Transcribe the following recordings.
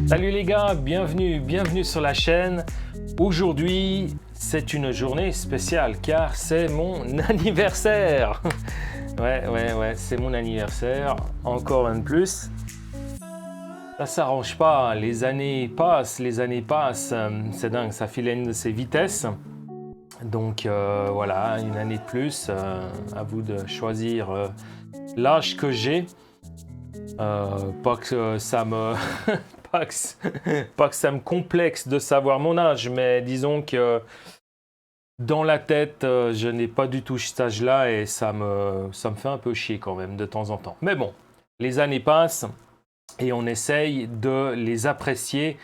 Salut les gars, bienvenue sur la chaîne. Aujourd'hui, c'est une journée spéciale car c'est mon anniversaire. Ouais, c'est mon anniversaire, encore un de plus. Ça s'arrange pas, les années passent, c'est dingue, ça file à une de ses vitesses. Donc voilà, une année de plus, à vous de choisir l'âge que j'ai. Pas que ça me... pas que ça me complexe de savoir mon âge, mais disons que dans la tête, je n'ai pas du tout cet âge-là et ça me fait un peu chier quand même de temps en temps. Mais bon, les années passent et on essaye de les apprécier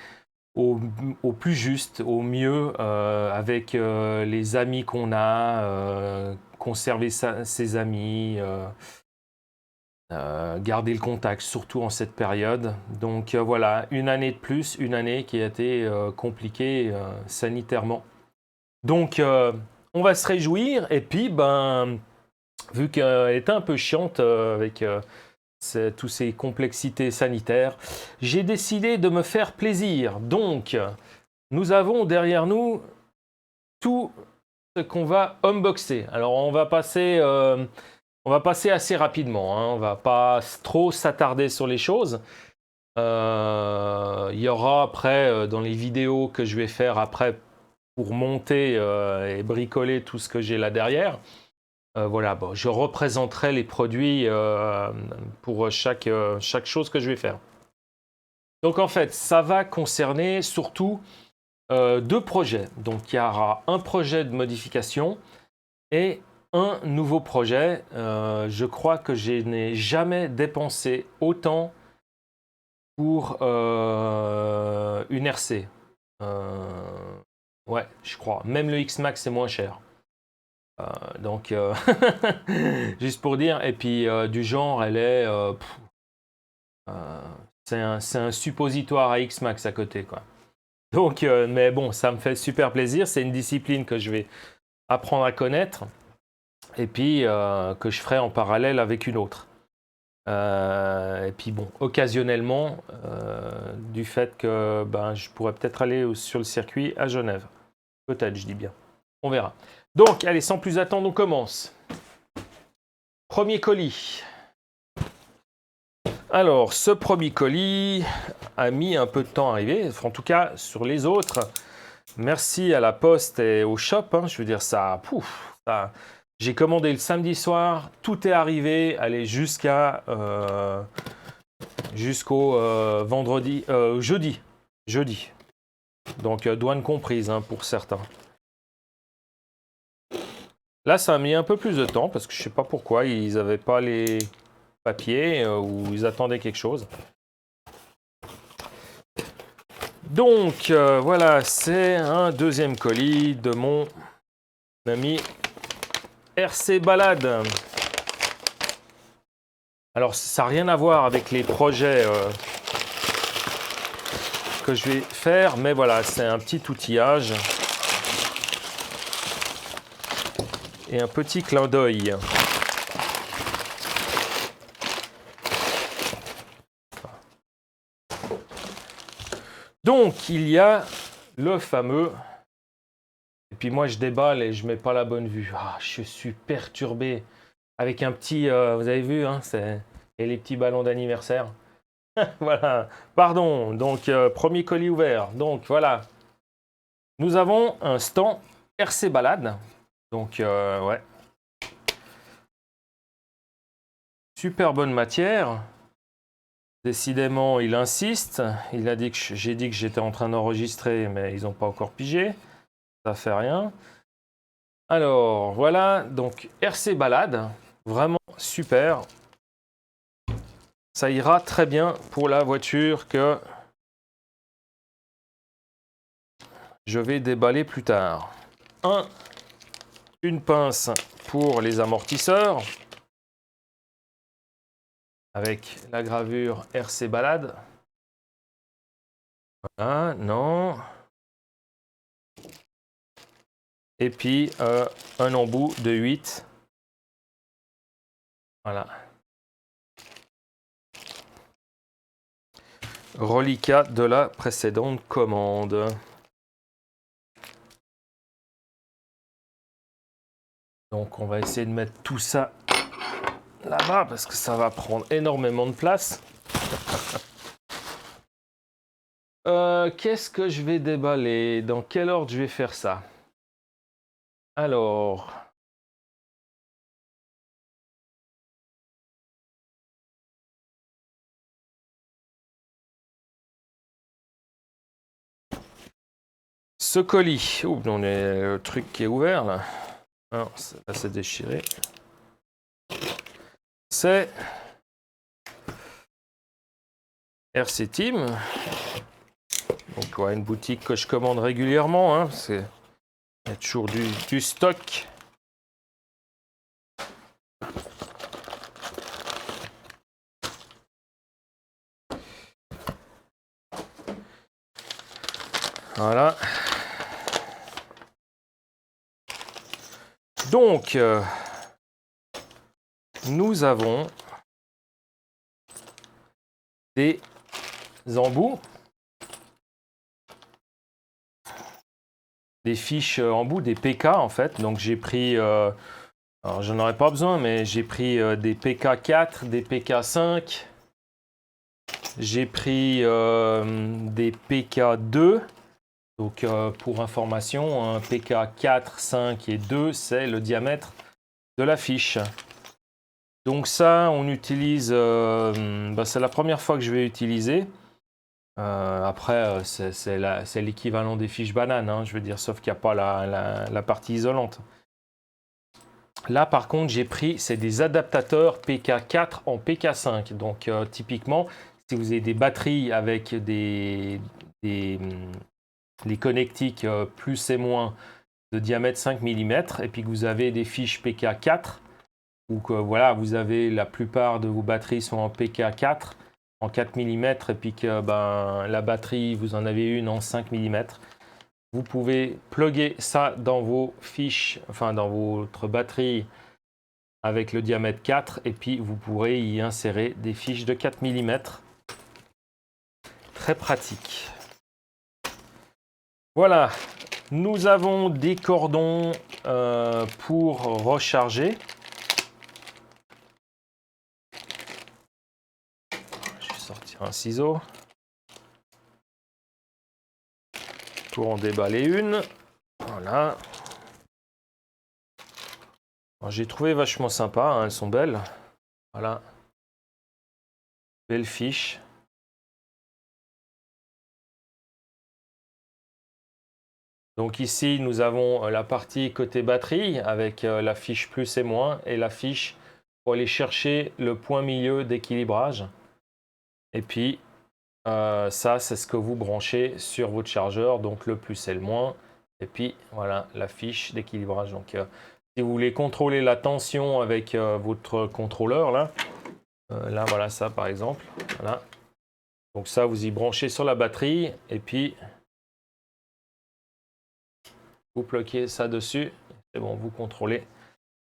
au plus juste, au mieux, avec les amis qu'on a, conserver ses amis, garder le contact, surtout en cette période. Donc voilà, une année de plus, une année qui a été compliquée sanitairement. Donc on va se réjouir et puis vu qu'elle était un peu chiante avec toutes ces complexités sanitaires, j'ai décidé de me faire plaisir. Donc nous avons derrière nous tout ce qu'on va unboxer. Alors on va passer assez rapidement, hein. On va pas trop s'attarder sur les choses. Il y aura après, dans les vidéos que je vais faire après pour monter et bricoler tout ce que j'ai là derrière, voilà, bon, je représenterai les produits pour chaque chose que je vais faire. Donc en fait, ça va concerner surtout deux projets. Donc il y aura un projet de modification et un nouveau projet. Je crois que je n'ai jamais dépensé autant pour une RC. Ouais, je crois. Même le X-Max est moins cher. Donc, juste pour dire. Et puis, du genre, elle est... c'est un suppositoire à X-Max à côté, quoi. Donc, mais bon, ça me fait super plaisir. C'est une discipline que je vais apprendre à connaître. Et puis, que je ferai en parallèle avec une autre. Et puis bon, occasionnellement, du fait que je pourrais peut-être aller sur le circuit à Genève. Peut-être, je dis bien. On verra. Donc, allez, sans plus attendre, on commence. Premier colis. Alors, ce premier colis a mis un peu de temps à arriver. En tout cas, sur les autres, merci à la Poste et au shop. Hein, je veux dire, ça... J'ai commandé le samedi soir, tout est arrivé, allez, jusqu'au vendredi, jeudi. Donc douane comprise hein, pour certains. Là, ça a mis un peu plus de temps parce que je sais pas pourquoi ils n'avaient pas les papiers ou ils attendaient quelque chose. Donc voilà, c'est un deuxième colis de mon ami RC Balade. Alors ça n'a rien à voir avec les projets que je vais faire, mais voilà, c'est un petit outillage et un petit clin d'œil. Donc il y a le fameux, et puis moi je déballe et je mets pas la bonne vue. Ah, je suis perturbé avec un petit, vous avez vu, hein, et les petits ballons d'anniversaire. Voilà, pardon, donc premier colis ouvert. Donc voilà, nous avons un stand RC Balade. Donc ouais, super bonne matière. Décidément, il insiste. Il a dit que j'ai dit que j'étais en train d'enregistrer, mais ils n'ont pas encore pigé. Ça fait rien. Alors voilà, donc RC Balade, vraiment super. Ça ira très bien pour la voiture que je vais déballer plus tard. Une pince pour les amortisseurs avec la gravure RC Balade. Voilà, non. Et puis un embout de 8. Voilà. reliquat de la précédente commande. Donc on va essayer de mettre tout ça là-bas parce que ça va prendre énormément de place. Qu'est-ce que je vais déballer? Dans quel ordre je vais faire ça? Alors... Ce colis, ouh, on est le truc qui est ouvert là. Non, là c'est déchiré. C'est RC Team. Donc ouais, une boutique que je commande régulièrement. Hein, il y a toujours du stock. Voilà. Donc, nous avons des embouts, des fiches embouts, des PK en fait. Donc j'ai pris, alors j'en aurais pas besoin, mais j'ai pris des PK4, des PK5. J'ai pris des PK2. Donc pour information, un PK4, 5 et 2, c'est le diamètre de la fiche. Donc ça, on utilise, c'est la première fois que je vais utiliser. Après, c'est l'équivalent des fiches bananes, hein, je veux dire, sauf qu'il n'y a pas la partie isolante. Là, par contre, j'ai pris, c'est des adaptateurs PK4 en PK5. Donc typiquement, si vous avez des batteries avec des connectiques plus et moins de diamètre 5 mm, et puis que vous avez des fiches PK4, ou que voilà, vous avez la plupart de vos batteries sont en PK4, en 4 mm, et puis que la batterie, vous en avez une en 5 mm, vous pouvez plugger ça dans vos fiches, enfin dans votre batterie avec le diamètre 4, et puis vous pourrez y insérer des fiches de 4 mm. Très pratique. Voilà, nous avons des cordons pour recharger. Je vais sortir un ciseau pour en déballer une. Voilà. J'ai trouvé vachement sympa, hein, elles sont belles. Voilà. Belle fiche. Donc ici, nous avons la partie côté batterie avec la fiche plus et moins et la fiche pour aller chercher le point milieu d'équilibrage. Et puis, ça, c'est ce que vous branchez sur votre chargeur, donc le plus et le moins. Et puis, voilà, la fiche d'équilibrage. Donc, si vous voulez contrôler la tension avec votre contrôleur, là, voilà ça par exemple. Voilà. Donc ça, vous y branchez sur la batterie et puis vous bloquez ça dessus. C'est bon, vous contrôlez.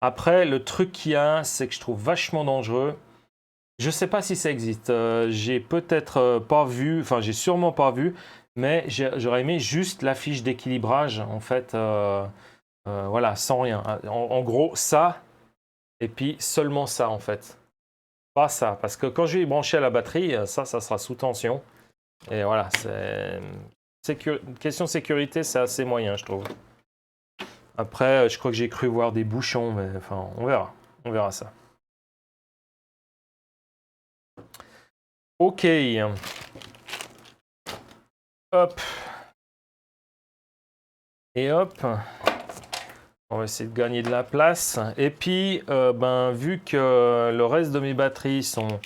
Après, le truc qu'il y a, c'est que je trouve vachement dangereux. Je ne sais pas si ça existe. J'ai peut-être pas vu, enfin j'ai sûrement pas vu, mais j'aurais aimé juste la fiche d'équilibrage, en fait, voilà, sans rien. En gros, ça, et puis seulement ça, en fait. Pas ça, parce que quand je vais y brancher à la batterie, ça sera sous tension. Et voilà, question sécurité, c'est assez moyen, je trouve. Après, je crois que j'ai cru voir des bouchons, mais enfin, on verra ça. Ok. Hop. Et hop. On va essayer de gagner de la place. Et puis, vu que le reste de mes batteries sont...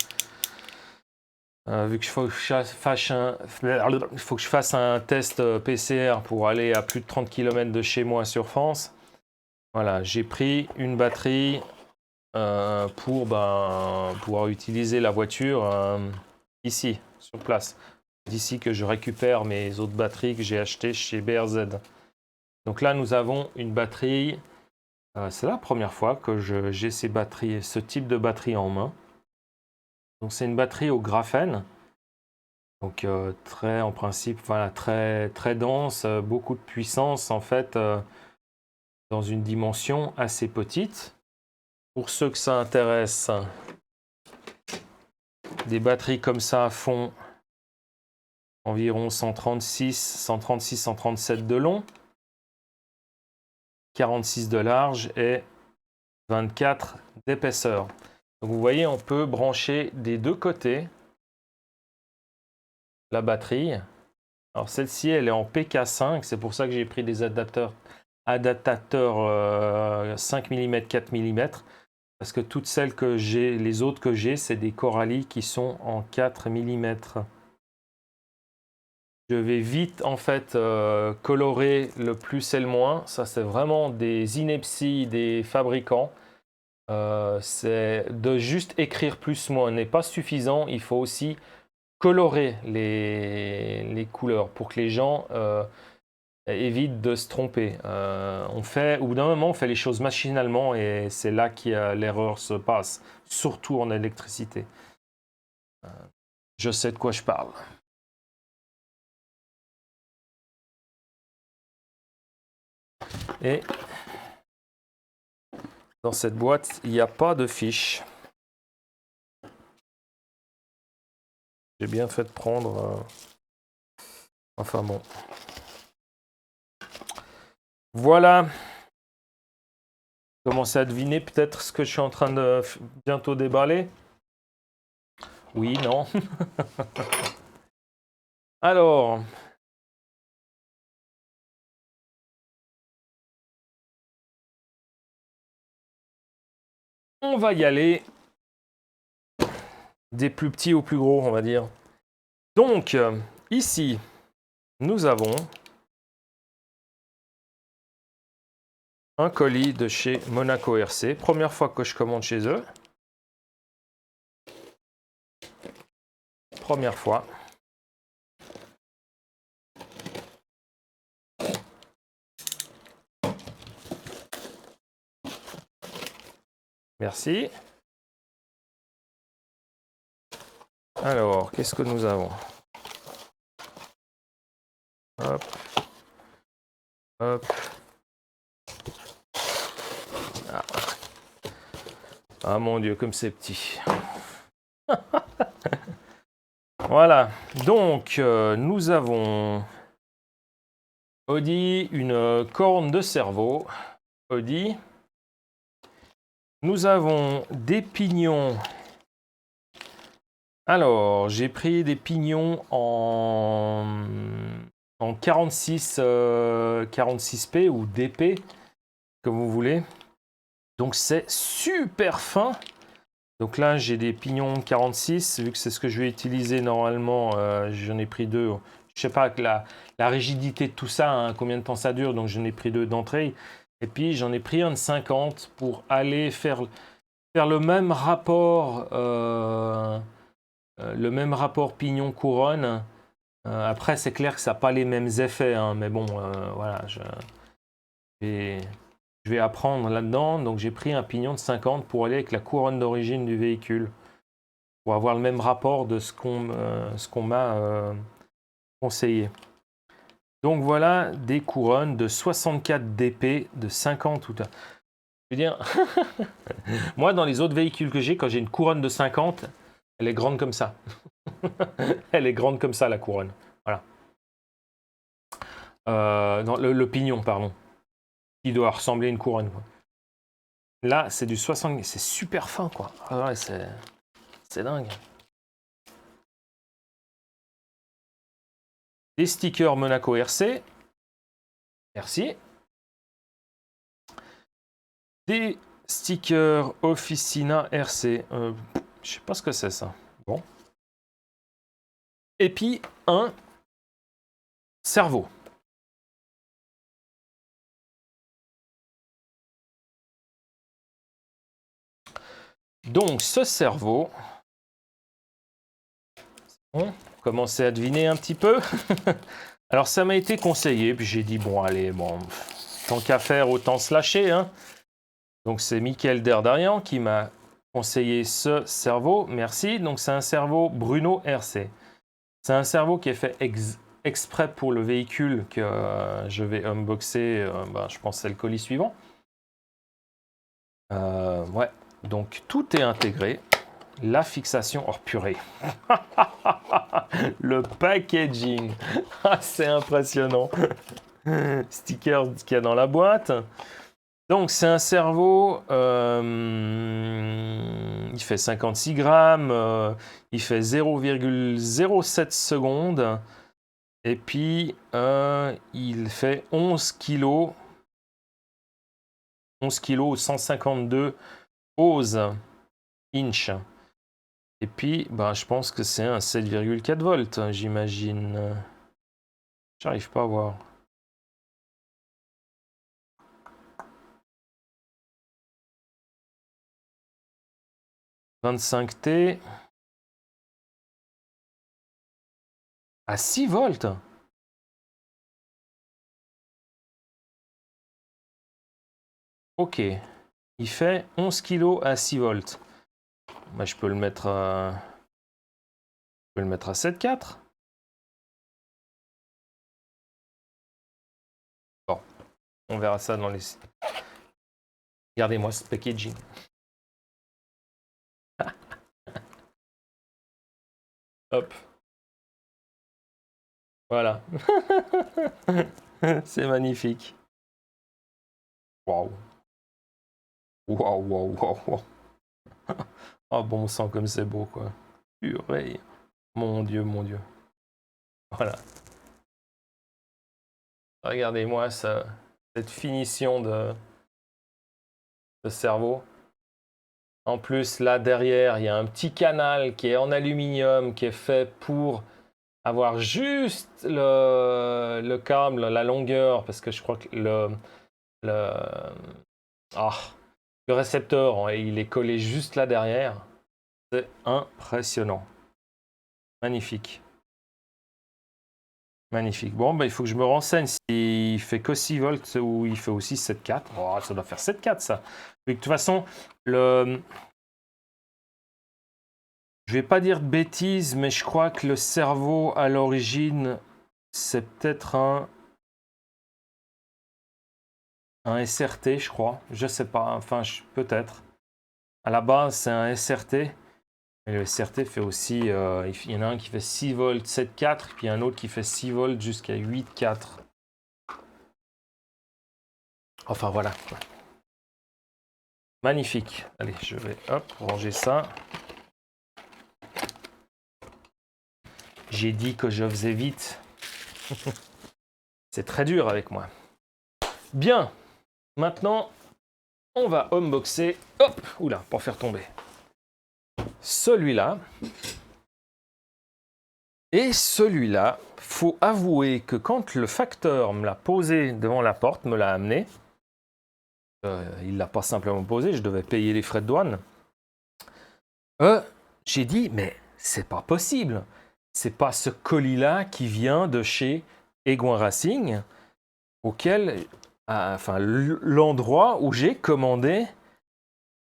vu qu'il faut que je fasse un test PCR pour aller à plus de 30 km de chez moi sur France. Voilà, j'ai pris une batterie pour pouvoir utiliser la voiture ici, sur place. D'ici que je récupère mes autres batteries que j'ai achetées chez BRZ. Donc là, nous avons une batterie. C'est la première fois que j'ai ce type de batterie en main. Donc c'est une batterie au graphène. Donc très en principe, voilà, très, très dense, beaucoup de puissance en fait, dans une dimension assez petite. Pour ceux que ça intéresse, des batteries comme ça font environ 136-137 de long, 46 de large et 24 d'épaisseur. Donc vous voyez, on peut brancher des deux côtés la batterie. Alors celle-ci, elle est en PK5, c'est pour ça que j'ai pris des adaptateurs 5 mm, 4 mm, parce que toutes celles que j'ai, les autres que j'ai, c'est des Coralie qui sont en 4 mm. Je vais vite en fait colorer le plus et le moins. Ça, c'est vraiment des inepties des fabricants. C'est de juste écrire plus moins n'est pas suffisant. Il faut aussi colorer les couleurs pour que les gens évitent de se tromper. Au bout d'un moment, on fait les choses machinalement et c'est là que l'erreur se passe, surtout en électricité. Je sais de quoi je parle. Et dans cette boîte, il n'y a pas de fiche. J'ai bien fait de prendre... Enfin bon. Voilà. Commencez à deviner peut-être ce que je suis en train de bientôt déballer. Oui, non. Alors... on va y aller des plus petits aux plus gros, on va dire. Donc, ici, nous avons un colis de chez Monaco RC. Première fois que je commande chez eux. Première fois. Merci. Alors, qu'est-ce que nous avons? Hop. Hop. Ah. Ah mon Dieu, comme c'est petit. Voilà. Donc, nous avons Audi, une corne de cerveau. Audi. Nous avons des pignons. Alors, j'ai pris des pignons en 46, 46p ou DP, comme vous voulez. Donc, c'est super fin. Donc là, j'ai des pignons 46. Vu que c'est ce que je vais utiliser normalement, j'en ai pris deux. Je sais pas la rigidité de tout ça, hein, combien de temps ça dure. Donc, j'en ai pris deux d'entrée. Et puis, j'en ai pris un de 50 pour aller faire le même rapport... le même rapport pignon-couronne. Après, c'est clair que ça n'a pas les mêmes effets, hein, mais bon, voilà, je vais apprendre là-dedans. Donc, j'ai pris un pignon de 50 pour aller avec la couronne d'origine du véhicule, pour avoir le même rapport de ce qu'on m'a conseillé. Donc, voilà des couronnes de 64 dp de 50 ou... Je veux dire, moi, dans les autres véhicules que j'ai, quand j'ai une couronne de 50, elle est grande comme ça. Elle est grande comme ça, la couronne. Voilà. Non, le pignon, pardon. Il doit ressembler à une couronne, quoi. Là, c'est du 60... C'est super fin, quoi. Ah ouais, c'est dingue. Des stickers Monaco RC. Merci. Des stickers Officina RC. Je sais pas ce que c'est, ça. Bon. Et puis, un cerveau. Donc, ce cerveau... Bon, commencez à deviner un petit peu. Alors, ça m'a été conseillé, puis j'ai dit, bon, allez, bon, tant qu'à faire, autant se lâcher, hein. Donc, c'est Mickaël Derdarian qui m'a conseillé ce cerveau. Merci. Donc, c'est un cerveau Bruno RC. C'est un cerveau qui est fait exprès pour le véhicule que je vais unboxer. Je pense que c'est le colis suivant. Ouais, donc tout est intégré. La fixation, oh purée. Le packaging, c'est impressionnant. Sticker qu'il y a dans la boîte. Donc c'est un cerveau, il fait 56 grammes, il fait 0,07 secondes, et puis il fait 11 kg, 11 kg 152 ose inch. Et puis, je pense que c'est un 7,4 volts, j'imagine. J'arrive pas à voir. 25T à 6 volts. Ok. Il fait 11 kg à 6 volts. Je peux le mettre à... Je peux le mettre à 7,4. Bon, on verra ça dans les... Regardez-moi ce packaging. Hop. Voilà. C'est magnifique. Waouh. Waouh, waouh, waouh, waouh. Oh, bon sang, comme c'est beau, quoi. Purée. Mon Dieu, mon Dieu. Voilà. Regardez-moi ça, cette finition de cerveau. En plus, là derrière, il y a un petit canal qui est en aluminium, qui est fait pour avoir juste le câble, la longueur, parce que je crois que le récepteur, il est collé juste là derrière. C'est impressionnant. Magnifique. Magnifique. Bon, il faut que je me renseigne s'il fait que 6 volts ou il fait aussi 7,4. Oh, ça doit faire 7,4 ça. Mais de toute façon, je vais pas dire de bêtises, mais je crois que le cerveau à l'origine, c'est peut-être un SRT, je crois. Je sais pas, enfin peut-être. À la base, c'est un SRT. Et le SRT fait aussi, il y en a un qui fait 6 volts 7,4, puis un autre qui fait 6 volts jusqu'à 8,4. Enfin voilà. Magnifique. Allez, je vais ranger ça. J'ai dit que je faisais vite. C'est très dur avec moi. Bien. Maintenant, on va unboxer. Hop, oula, pour faire tomber. Celui-là. Et celui-là, faut avouer que quand le facteur me l'a posé devant la porte, me l'a amené, il l'a pas simplement posé, je devais payer les frais de douane. J'ai dit, mais c'est pas possible. C'est pas ce colis-là qui vient de chez Egouin Racing, auquel, enfin, l'endroit où j'ai commandé,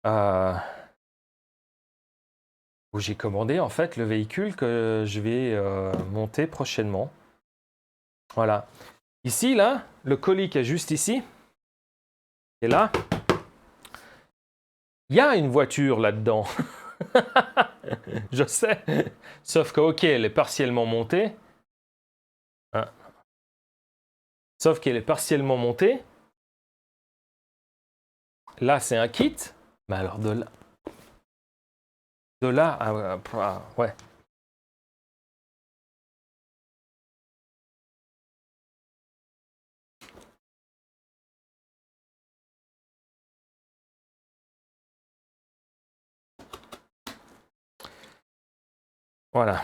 en fait le véhicule que je vais monter prochainement. Voilà. Ici, là, le colis qui est juste ici, et là, il y a une voiture là-dedans. Je sais. Sauf que, ok, elle est partiellement montée. Hein. Sauf qu'elle est partiellement montée. Là, c'est un kit. Mais alors, de là ouais. Voilà.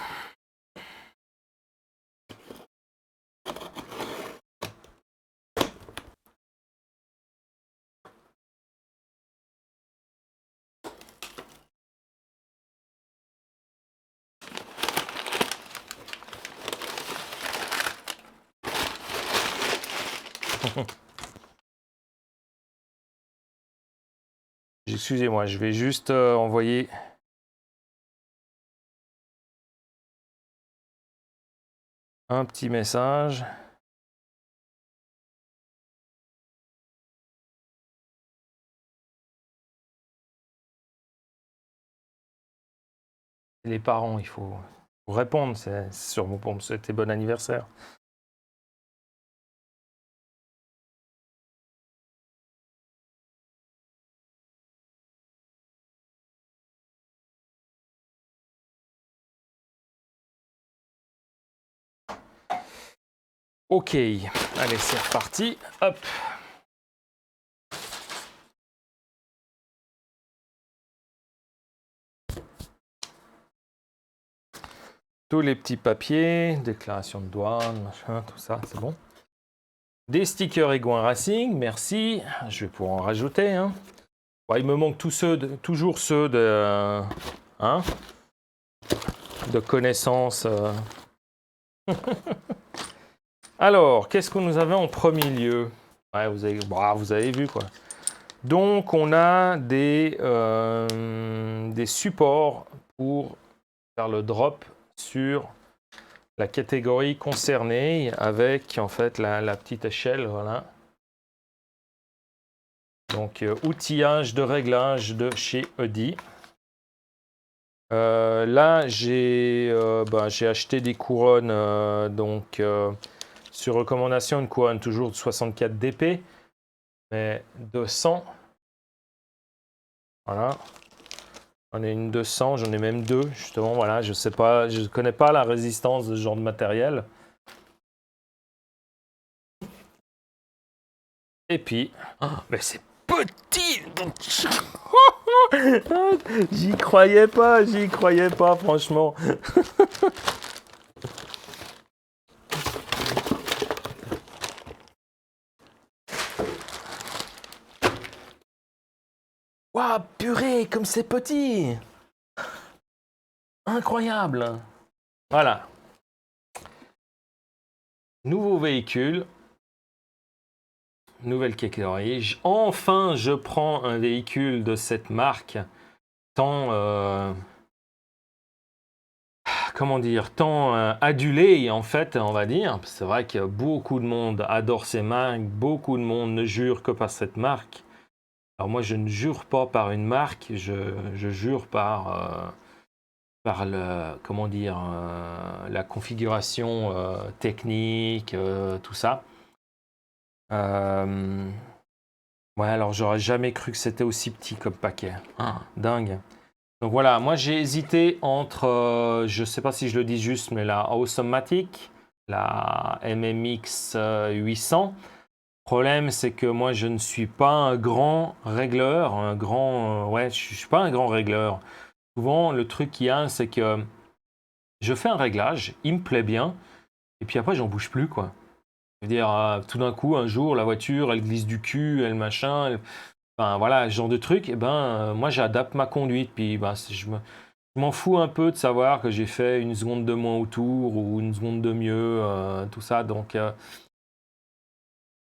Excusez-moi, je vais juste envoyer un petit message. Les parents, il faut répondre, c'est sûrement pour me souhaiter bon anniversaire. Ok, allez, c'est reparti. Hop. Tous les petits papiers, déclaration de douane, machin, tout ça, c'est bon. Des stickers Egouin Racing, merci. Je vais pouvoir en rajouter. Hein. Bon, il me manque toujours ceux de, de connaissances. Alors, qu'est-ce que nous avons en premier lieu? Ouais, vous avez vu quoi. Donc, on a des supports pour faire le drop sur la catégorie concernée avec en fait la petite échelle, voilà. Donc, outillage de réglage de chez Audi. Là, j'ai acheté des couronnes, sur recommandation, une couronne toujours de 64 dp, mais 200. Voilà. J'en ai une 200, j'en ai même deux, justement, voilà. Je sais pas, je connais pas la résistance de ce genre de matériel. Et puis, mais c'est petit! J'y croyais pas, franchement. Waouh, purée, comme c'est petit! Incroyable! Voilà. Nouveau véhicule. Nouvelle catégorie. Enfin, je prends un véhicule de cette marque tant... comment dire, tant adulé en fait, on va dire. C'est vrai que beaucoup de monde adore ces marques, beaucoup de monde ne jure que par cette marque. Alors moi, je ne jure pas par une marque, je jure par comment dire, la configuration technique, tout ça. Ouais, alors j'aurais jamais cru que c'était aussi petit comme paquet. Dingue. Donc voilà, moi j'ai hésité entre, je ne sais pas si je le dis juste, mais la Awesomatic, la MMX 800. Le problème, c'est que moi je ne suis pas un grand régleur, ouais, je suis pas un grand régleur. Souvent, le truc qu'il y a, c'est que je fais un réglage, il me plaît bien, et puis après j'en bouge plus, quoi. Je veux dire, tout d'un coup, un jour, la voiture, elle glisse du cul, elle machin, enfin voilà, ce genre de truc, et moi j'adapte ma conduite, puis je m'en fous un peu de savoir que j'ai fait une seconde de moins autour ou une seconde de mieux, tout ça. Donc,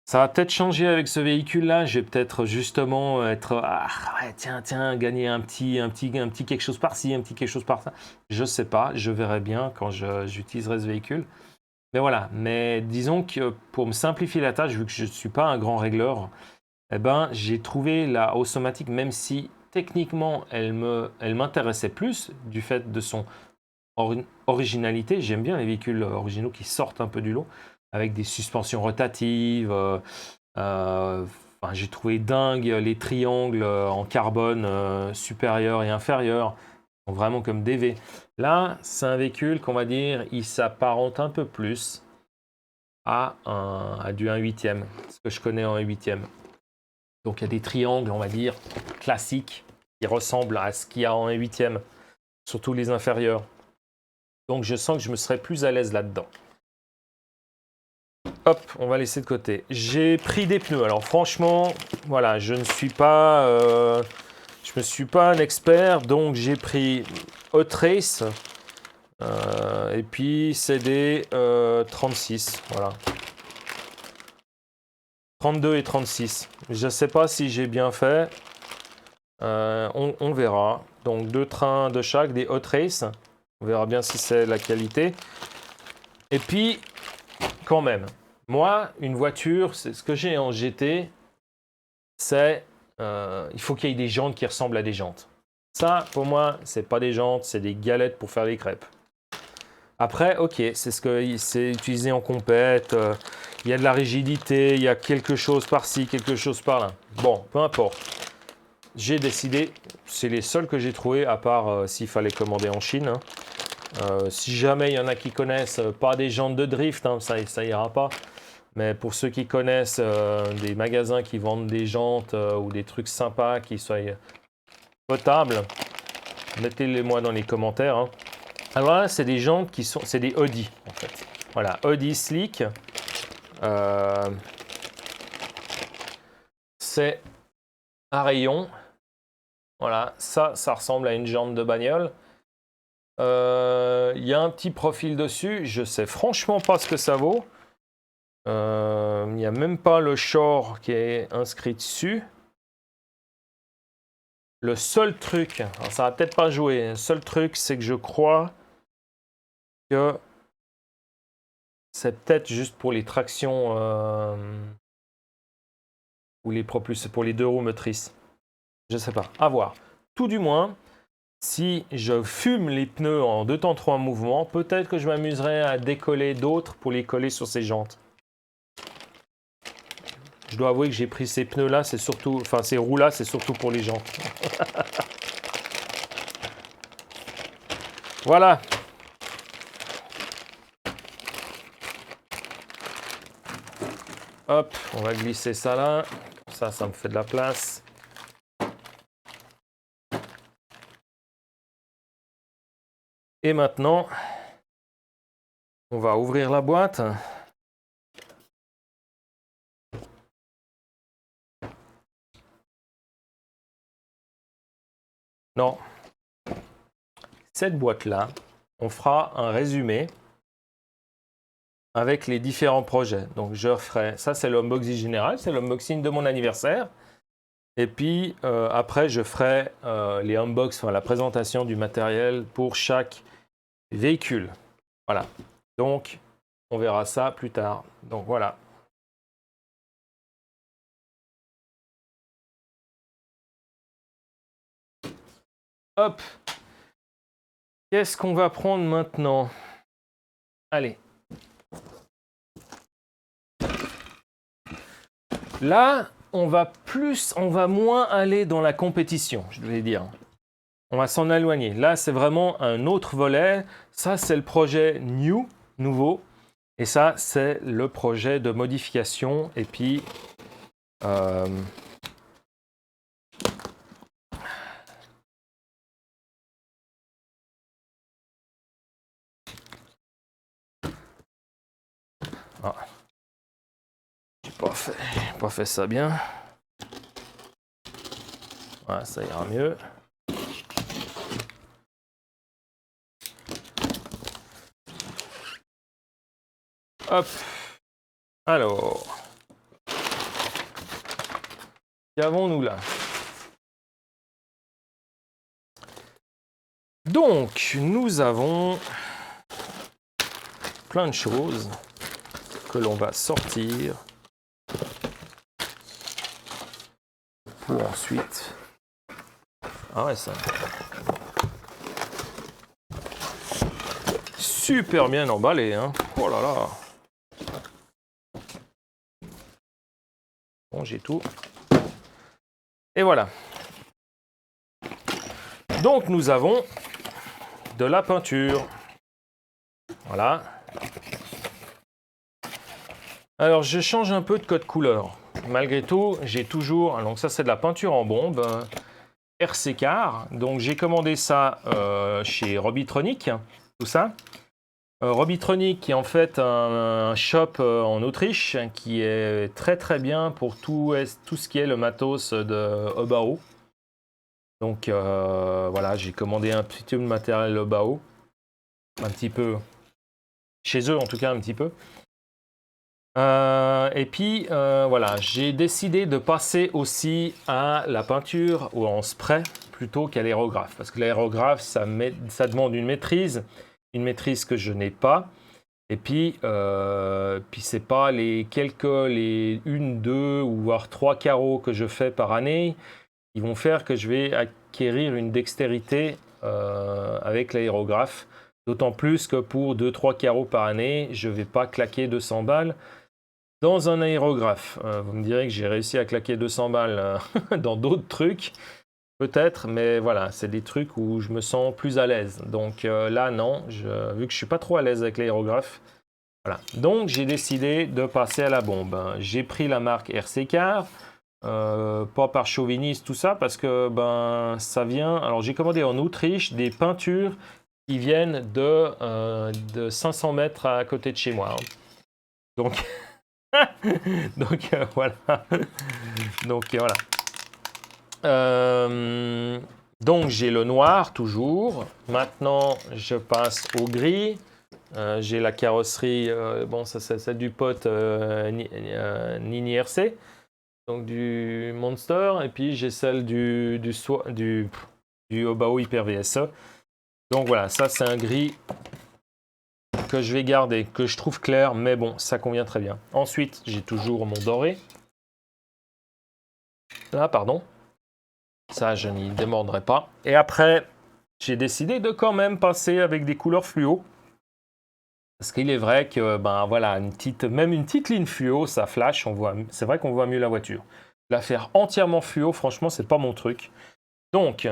ça va peut-être changer avec ce véhicule-là. Je vais peut-être justement être ouais, tiens, gagner un petit quelque chose par-ci, un petit quelque chose par-ça. Je sais pas, je verrai bien quand j'utiliserai ce véhicule. Mais voilà, mais disons que pour me simplifier la tâche, vu que je ne suis pas un grand régleur, j'ai trouvé la Awesomatic, même si techniquement elle m'intéressait plus du fait de son originalité. J'aime bien les véhicules originaux qui sortent un peu du lot, avec des suspensions rotatives. J'ai trouvé dingue les triangles en carbone supérieur et inférieur, vraiment comme des V. Là, c'est un véhicule qu'on va dire, il s'apparente un peu plus à du 1/8e, ce que je connais en 1/8e. Donc il y a des triangles, on va dire, classiques, qui ressemblent à ce qu'il y a en 1/8e, surtout les inférieurs. Donc je sens que je me serais plus à l'aise là-dedans. Hop, on va laisser de côté. J'ai pris des pneus. Alors franchement, voilà, je me suis pas un expert, donc j'ai pris Hot-Race. Et puis c'est des 36, voilà. 32 et 36. Je ne sais pas si j'ai bien fait. On verra. Donc 2 trains de chaque, des Hot-Race. On verra bien si c'est la qualité. Et puis quand même. Moi, une voiture, c'est ce que j'ai en GT, c'est il faut qu'il y ait des jantes qui ressemblent à des jantes. Ça, pour moi, c'est pas des jantes, c'est des galettes pour faire des crêpes. Après, ok, c'est ce que c'est utilisé en compète. Il y a de la rigidité, il y a quelque chose par-ci, quelque chose par-là. Bon, peu importe. J'ai décidé, c'est les seuls que j'ai trouvés, à part s'il fallait commander en Chine. Hein. Si jamais il y en a qui connaissent, pas des jantes de drift, hein, ça ira pas. Mais pour ceux qui connaissent des magasins qui vendent des jantes ou des trucs sympas qui soient potables, mettez-les moi dans les commentaires. Hein. Alors là, c'est des jantes qui sont, c'est des Audi en fait. Voilà, Audi Slick. C'est un rayon. Voilà, ça ressemble à une jante de bagnole. Il y a un petit profil dessus. Je sais franchement pas ce que ça vaut. Il n'y a même pas le shore qui est inscrit dessus. Le seul truc, alors ça va peut-être pas jouer, le seul truc c'est que je crois que c'est peut-être juste pour les tractions ou les propulseurs, pour les deux roues motrices. Je sais pas, à voir. Tout du moins, si je fume les pneus en 2 temps 3 mouvements, peut-être que je m'amuserai à décoller d'autres pour les coller sur ces jantes. Je dois avouer que j'ai pris ces pneus-là, c'est surtout, enfin ces roues-là, c'est surtout pour les jantes. Voilà. Hop, on va glisser ça là. Ça me fait de la place. Et maintenant, on va ouvrir la boîte. Non. Cette boîte-là, on fera un résumé avec les différents projets. Donc je ferai, ça c'est l'unboxing général, c'est l'unboxing de mon anniversaire. Et puis après je ferai les unbox, enfin la présentation du matériel pour chaque véhicule. Voilà. Donc on verra ça plus tard. Donc voilà. Hop. Qu'est-ce qu'on va prendre maintenant? Allez. Là, on va moins aller dans la compétition, je vais dire. On va s'en éloigner. Là, c'est vraiment un autre volet. Ça, c'est le projet nouveau. Et ça, c'est le projet de modification. Et puis, ah. J'ai pas fait ça bien. Voilà, ça ira mieux. Hop. Alors. Qu'avons-nous là? Donc, nous avons plein de choses que l'on va sortir pour ensuite... Ah ouais, ça... Super bien emballé, hein. Oh là là. Bon, j'ai tout. Et voilà. Donc, nous avons de la peinture. Voilà. Alors, je change un peu de code couleur. Malgré tout, j'ai toujours... Donc, ça, c'est de la peinture en bombe. RC Car. Donc, j'ai commandé ça chez Robitronic. Tout ça. Robitronic, qui est en fait un shop en Autriche, qui est très très bien pour tout ce qui est le matos de Obao. Donc voilà, j'ai commandé un petit peu de matériel Obao. Un petit peu. Chez eux en tout cas, un petit peu. Et puis voilà, j'ai décidé de passer aussi à la peinture ou en spray plutôt qu'à l'aérographe. Parce que l'aérographe, ça demande une maîtrise que je n'ai pas. Et puis c'est pas les une, deux ou voire 3 carreaux que je fais par année qui vont faire que je vais acquérir une dextérité avec l'aérographe. D'autant plus que pour 2-3 carreaux par année, je ne vais pas claquer 200 balles dans un aérographe. Vous me direz que j'ai réussi à claquer 200 balles dans d'autres trucs, peut-être, mais voilà, c'est des trucs où je me sens plus à l'aise. Donc là, non, vu que je ne suis pas trop à l'aise avec l'aérographe, voilà. Donc j'ai décidé de passer à la bombe. J'ai pris la marque RC Car. Pas par chauvinisme, tout ça, parce que ça vient. Alors j'ai commandé en Autriche des peintures qui viennent de 500 mètres à côté de chez moi. Donc, voilà. Donc voilà. Donc j'ai le noir toujours. Maintenant je passe au gris. J'ai la carrosserie. Bon, ça c'est du pote Nini RC. Donc du Monster, et puis j'ai celle du Obao Hyper VSE. Donc voilà, ça c'est un gris que je vais garder, que je trouve clair, mais bon, ça convient très bien. Ensuite, j'ai toujours mon doré. Là, pardon. Ça, je n'y démordrai pas. Et après, j'ai décidé de quand même passer avec des couleurs fluo. Parce qu'il est vrai que, voilà, même une petite ligne fluo, ça flash, c'est vrai qu'on voit mieux la voiture. La faire entièrement fluo, franchement, c'est pas mon truc. Donc,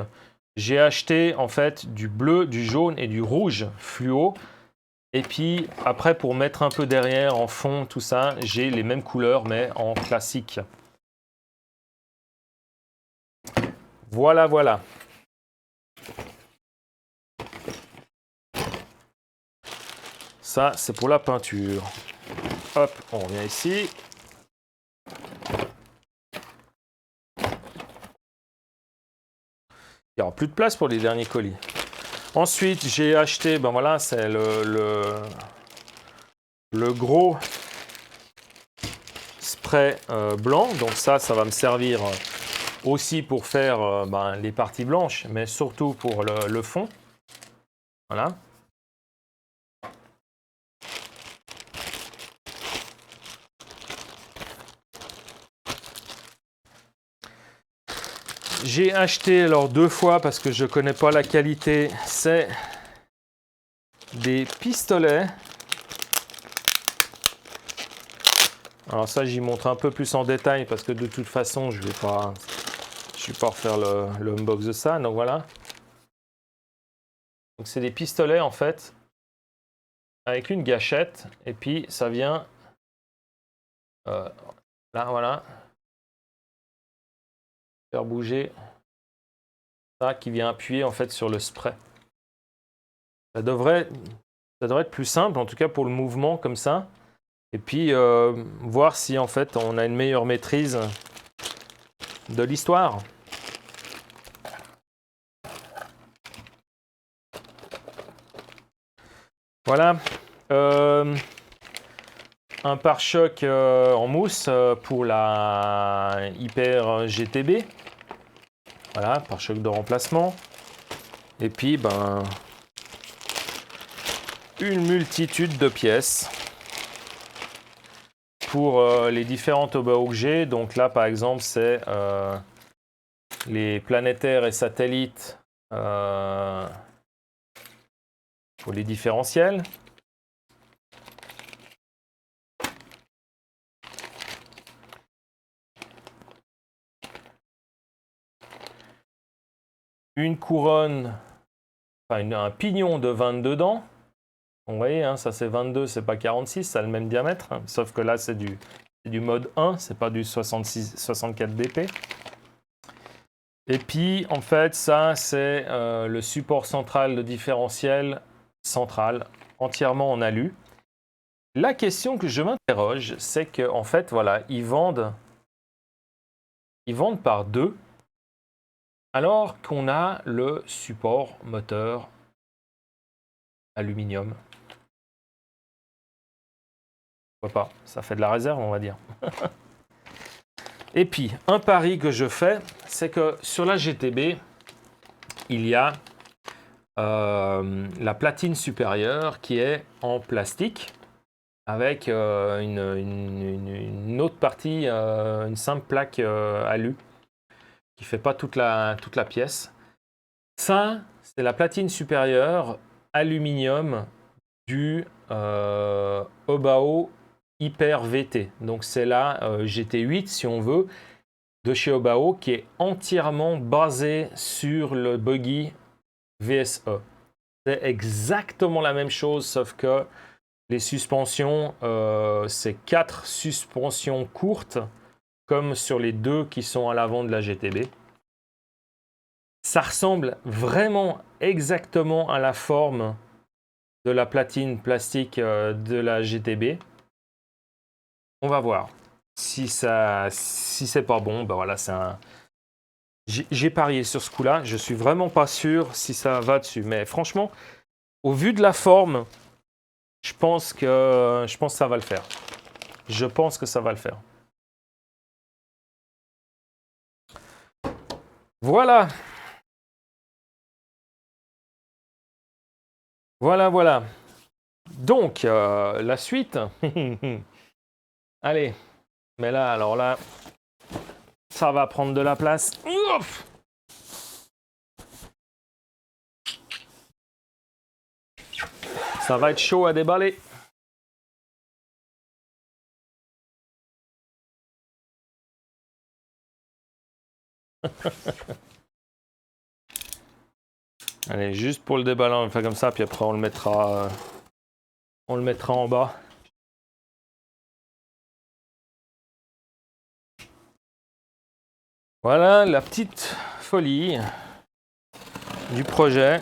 j'ai acheté en fait du bleu, du jaune et du rouge fluo. Et puis, après, pour mettre un peu derrière, en fond, tout ça, j'ai les mêmes couleurs, mais en classique. Voilà, voilà. Ça, c'est pour la peinture. Hop, on revient ici. Il n'y aura plus de place pour les derniers colis. Ensuite, j'ai acheté, voilà, c'est le gros spray blanc. Donc ça va me servir aussi pour faire les parties blanches, mais surtout pour le fond. Voilà. J'ai acheté alors 2 fois parce que je ne connais pas la qualité. C'est des pistolets. Alors ça, j'y montre un peu plus en détail parce que de toute façon, je vais pas refaire le unbox de ça. Donc voilà. Donc c'est des pistolets en fait avec une gâchette et puis ça vient là, voilà. Faire bouger ça qui vient appuyer en fait sur le spray. Ça devrait être plus simple, en tout cas pour le mouvement comme ça. Et puis voir si en fait on a une meilleure maîtrise de l'histoire. Voilà. Un pare-choc en mousse pour la Hyper GTB. Voilà, pare-choc de remplacement. Et puis, une multitude de pièces pour les différentes Obao que j'ai. Donc là, par exemple, c'est les planétaires et satellites pour les différentiels. Une couronne, enfin un pignon de 22 dents. Vous voyez, hein, ça c'est 22, c'est pas 46, ça a le même diamètre. Hein, sauf que là c'est du mode 1, c'est pas du 64 BP. Et puis en fait ça c'est le support central de différentiel central, entièrement en alu. La question que je m'interroge, c'est qu'en fait voilà, ils vendent par deux. Alors qu'on a le support moteur aluminium. Pourquoi pas? Ça fait de la réserve, on va dire. Et puis, un pari que je fais, c'est que sur la GTB, il y a la platine supérieure qui est en plastique. avec une autre partie, une simple plaque alu qui ne fait pas toute la pièce. Ça, c'est la platine supérieure aluminium du Obao Hyper VT. Donc c'est la GT8 si on veut de chez Obao qui est entièrement basée sur le buggy VSE. C'est exactement la même chose sauf que les suspensions, c'est 4 suspensions courtes comme sur les 2 qui sont à l'avant de la GTB. Ça ressemble vraiment exactement à la forme de la platine plastique de la GTB. On va voir. Si c'est pas bon, ben voilà, j'ai parié sur ce coup-là. Je suis vraiment pas sûr si ça va dessus. Mais franchement, au vu de la forme, je pense que ça va le faire. Je pense que ça va le faire. Voilà. Voilà. Donc, la suite. Allez. Mais là, alors là, ça va prendre de la place. Ouf! Ça va être chaud à déballer. Allez, juste pour le déballer, on le fait comme ça, puis après on le mettra en bas. Voilà la petite folie du projet.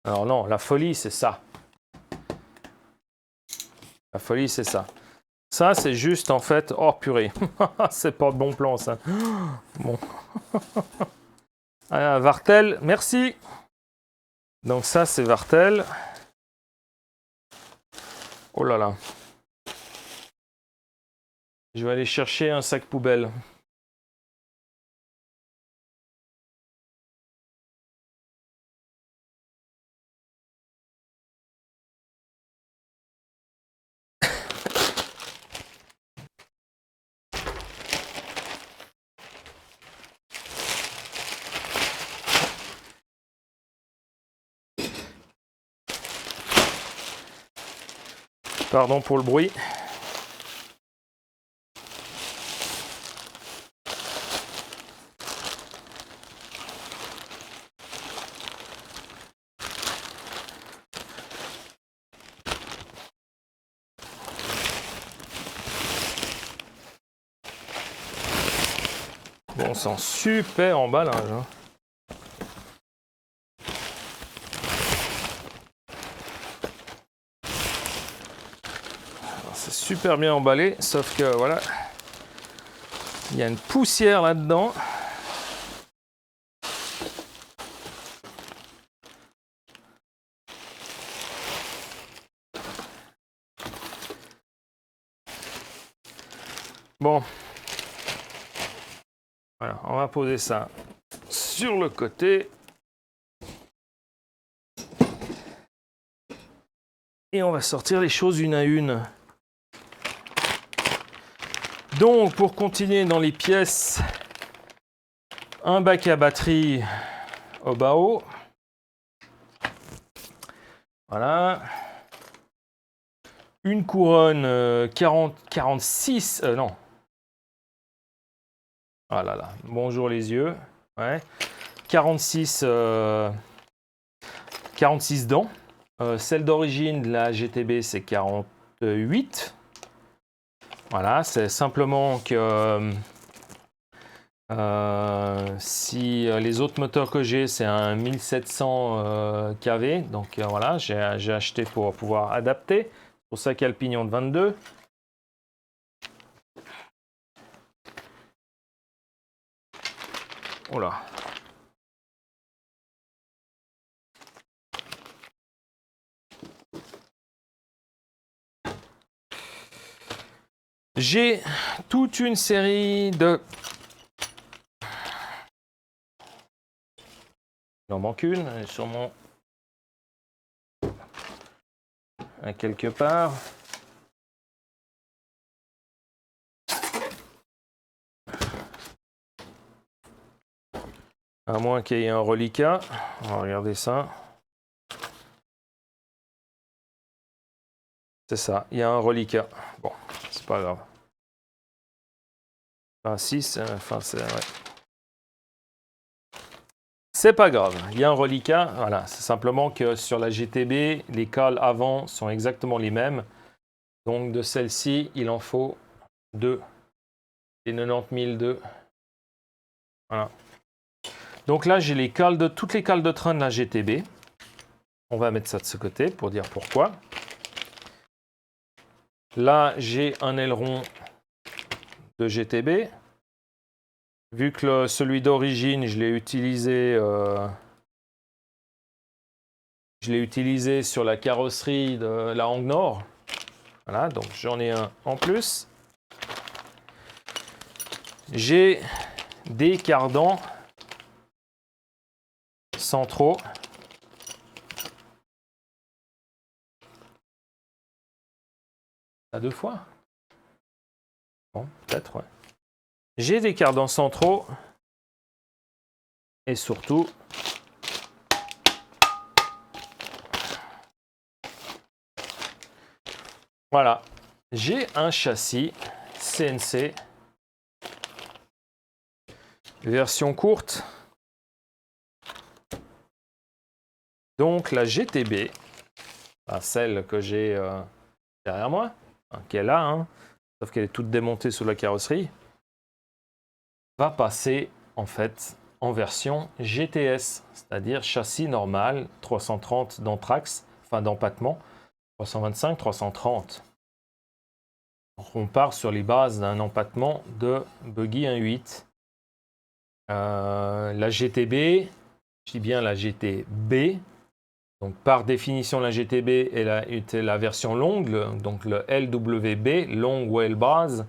Alors non, la folie c'est ça. La folie c'est ça. Ça c'est juste en fait, oh purée, c'est pas bon plan ça. Bon. Ah, Vartel, merci. Donc ça c'est Vartel. Oh là là. Je vais aller chercher un sac poubelle. Pardon pour le bruit. Bon, c'est un super emballage. Hein. C'est super bien emballé, sauf que voilà, il y a une poussière là-dedans. Bon, voilà, on va poser ça sur le côté. Et on va sortir les choses une à une. Donc, pour continuer dans les pièces, un bac à batterie Obao. Voilà. Une couronne 46. Non. Ah là là. Bonjour les yeux. Ouais. 46 dents. Celle d'origine de la GTB, c'est 48. Voilà, c'est simplement que si les autres moteurs que j'ai, c'est un 1700 kV. Donc voilà, j'ai acheté pour pouvoir adapter. C'est pour ça qu'il y a le pignon de 22. Oh là. J'ai toute une série de... Il en manque une, elle est sûrement... à quelque part. À moins qu'il y ait un reliquat. On va regarder ça. C'est ça, il y a un reliquat. Bon, c'est pas grave. Enfin, 6, enfin, c'est... Ouais. C'est pas grave, il y a un reliquat. Voilà, c'est simplement que sur la GTB, les cales avant sont exactement les mêmes. Donc de celle-ci, il en faut 2. Et 90 002. Voilà. Donc là, j'ai les cales toutes les cales de train de la GTB. On va mettre ça de ce côté pour dire pourquoi. Là, j'ai un aileron de GTB. Vu que celui d'origine, je l'ai utilisé sur la carrosserie de la Hang Nord. Voilà, donc j'en ai un en plus. J'ai des cardans centraux. À 2 fois. Bon, peut-être, ouais. J'ai des cardans centraux. Et surtout, voilà. J'ai un châssis CNC. Version courte. Donc la GTB, celle que j'ai derrière moi, qui est là, hein, sauf qu'elle est toute démontée sous la carrosserie, va passer en fait en version GTS, c'est-à-dire châssis normal, 330 d'anthrax, enfin d'empattement, 325, 330. Donc on part sur les bases d'un empattement de buggy 1.8. La GTB, je dis bien la GTB, donc par définition la GTB était la version longue, donc le LWB, Long Wheel Base,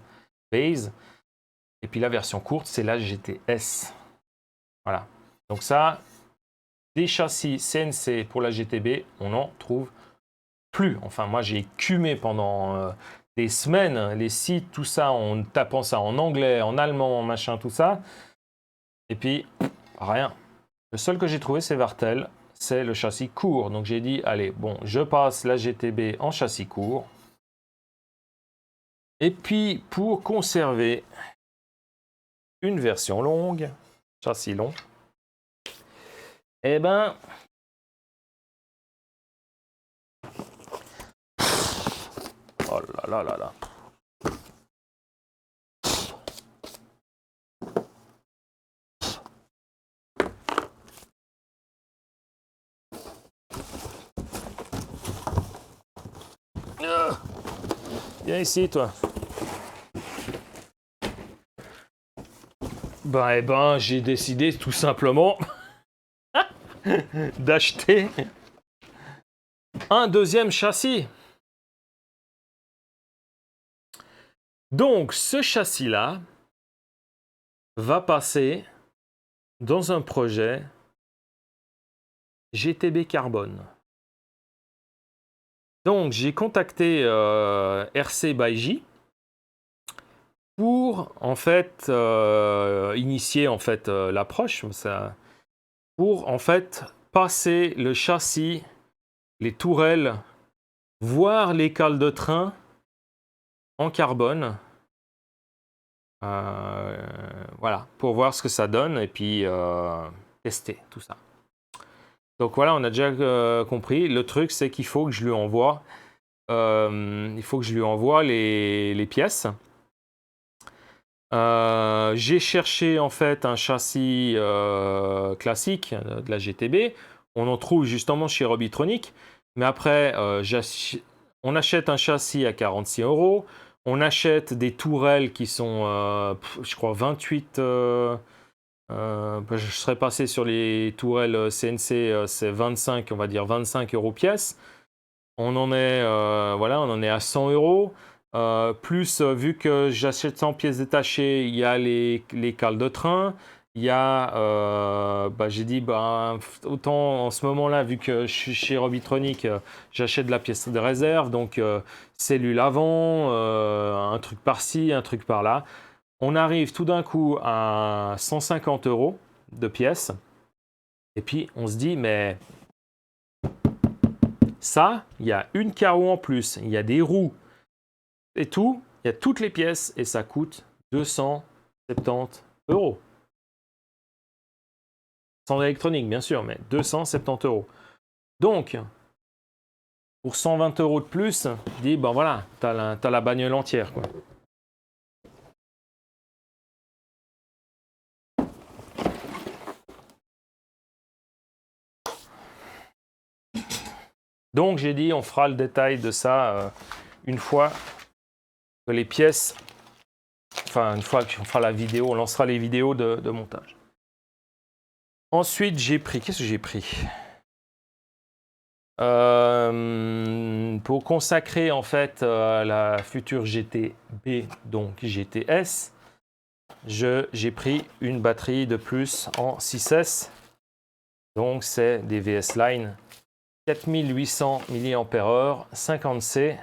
et puis la version courte c'est la GTS. Voilà, donc ça, des châssis CNC pour la GTB, on n'en trouve plus. Enfin moi j'ai écumé pendant des semaines les sites, tout ça, en tapant ça en anglais, en allemand, en machin, tout ça. Et puis, rien. Le seul que j'ai trouvé, c'est Vartel. C'est le châssis court. Donc j'ai dit, allez, bon, je passe la GTB en châssis court. Et puis, pour conserver une version longue, châssis long, eh ben... Oh là là là là. Viens ici, toi. Ben, j'ai décidé tout simplement d'acheter un deuxième châssis. Donc, ce châssis-là va passer dans un projet GTB Carbone. Donc, j'ai contacté RC by J pour, en fait, initier en fait, l'approche, pour, en fait, passer le châssis, les tourelles, voire les cales de train en carbone. Voilà, pour voir ce que ça donne et puis tester tout ça. Donc voilà, on a déjà compris. Le truc, c'est qu'il faut que je lui envoie, les pièces. J'ai cherché en fait un châssis classique de la GTB. On en trouve justement chez Robitronic. Mais après, on achète un châssis à 46 €. On achète des tourelles qui sont, je crois, 28... je serais passé sur les tourelles CNC, c'est 25, on va dire 25 € pièce. On en est, voilà, on en est à 100 €. Plus, vu que j'achète 100 pièces détachées, il y a les cales de train, Il y a, j'ai dit, autant en ce moment-là, vu que je suis chez Robitronic, j'achète de la pièce de réserve, donc cellule avant, un truc par-ci, un truc par-là. On arrive tout d'un coup à 150 € de pièces, et puis on se dit, mais ça, il y a une carreau en plus, il y a des roues et tout, il y a toutes les pièces, et ça coûte 270 €. Sans électronique, bien sûr, mais 270 €. Donc, pour 120 € de plus, je dis, ben voilà, t'as la bagnole entière, quoi. Donc, j'ai dit, on fera le détail de ça une fois que les pièces, enfin, une fois qu'on fera la vidéo, on lancera les vidéos de montage. Ensuite, j'ai pris, qu'est-ce que j'ai pris? Pour consacrer en fait la future GTB, donc GTS, j'ai pris une batterie de plus en 6S. Donc c'est des VS Line 4800 mAh 50C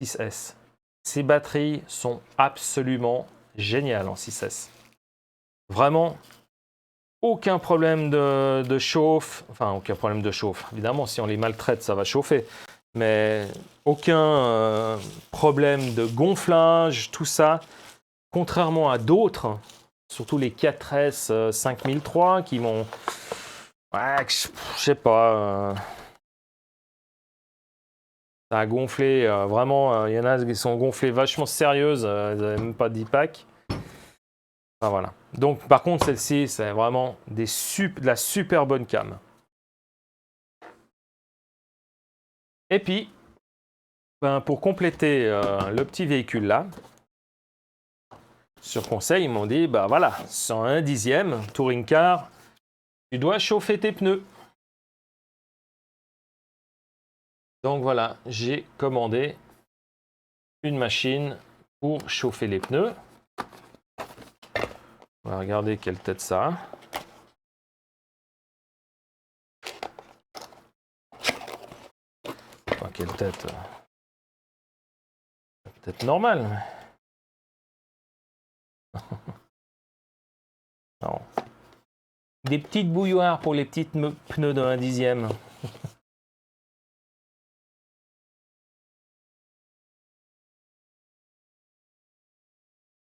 6S. Ces batteries sont absolument géniales en 6S. Vraiment, aucun problème de chauffe. Enfin, aucun problème de chauffe. Évidemment, si on les maltraite, ça va chauffer. Mais aucun problème de gonflage, tout ça. Contrairement à d'autres, surtout les 4S 5003 qui m'ont... Ouais, je sais pas... ça a gonflé, vraiment, il y en a qui sont gonflées vachement sérieuses, ils n'avaient même pas 10 packs. Enfin, voilà. Donc, par contre, celle-ci, c'est vraiment de la super bonne cam. Et puis, pour compléter le petit véhicule là, sur conseil, ils m'ont dit, voilà, 101 dixième, touring car, tu dois chauffer tes pneus. Donc voilà, j'ai commandé une machine pour chauffer les pneus. On va regarder quelle tête ça a. Enfin, quelle tête? Peut-être normale. Non. Des petites bouilloires pour les petites pneus de 1 dixième.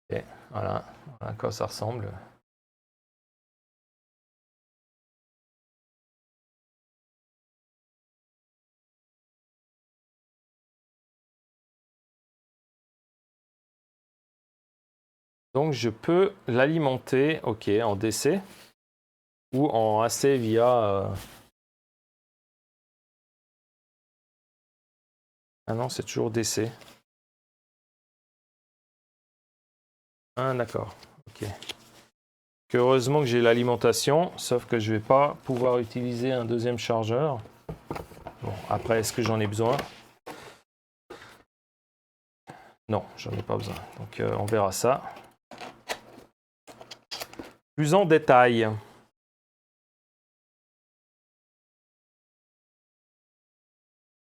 Et voilà à quoi ça ressemble. Donc je peux l'alimenter, ok, en DC ou en AC via... Ah non, c'est toujours DC. Ah d'accord, ok. Heureusement que j'ai l'alimentation, sauf que je ne vais pas pouvoir utiliser un deuxième chargeur. Bon, après, est-ce que j'en ai besoin? Non, j'en ai pas besoin. Donc on verra ça. Plus en détail.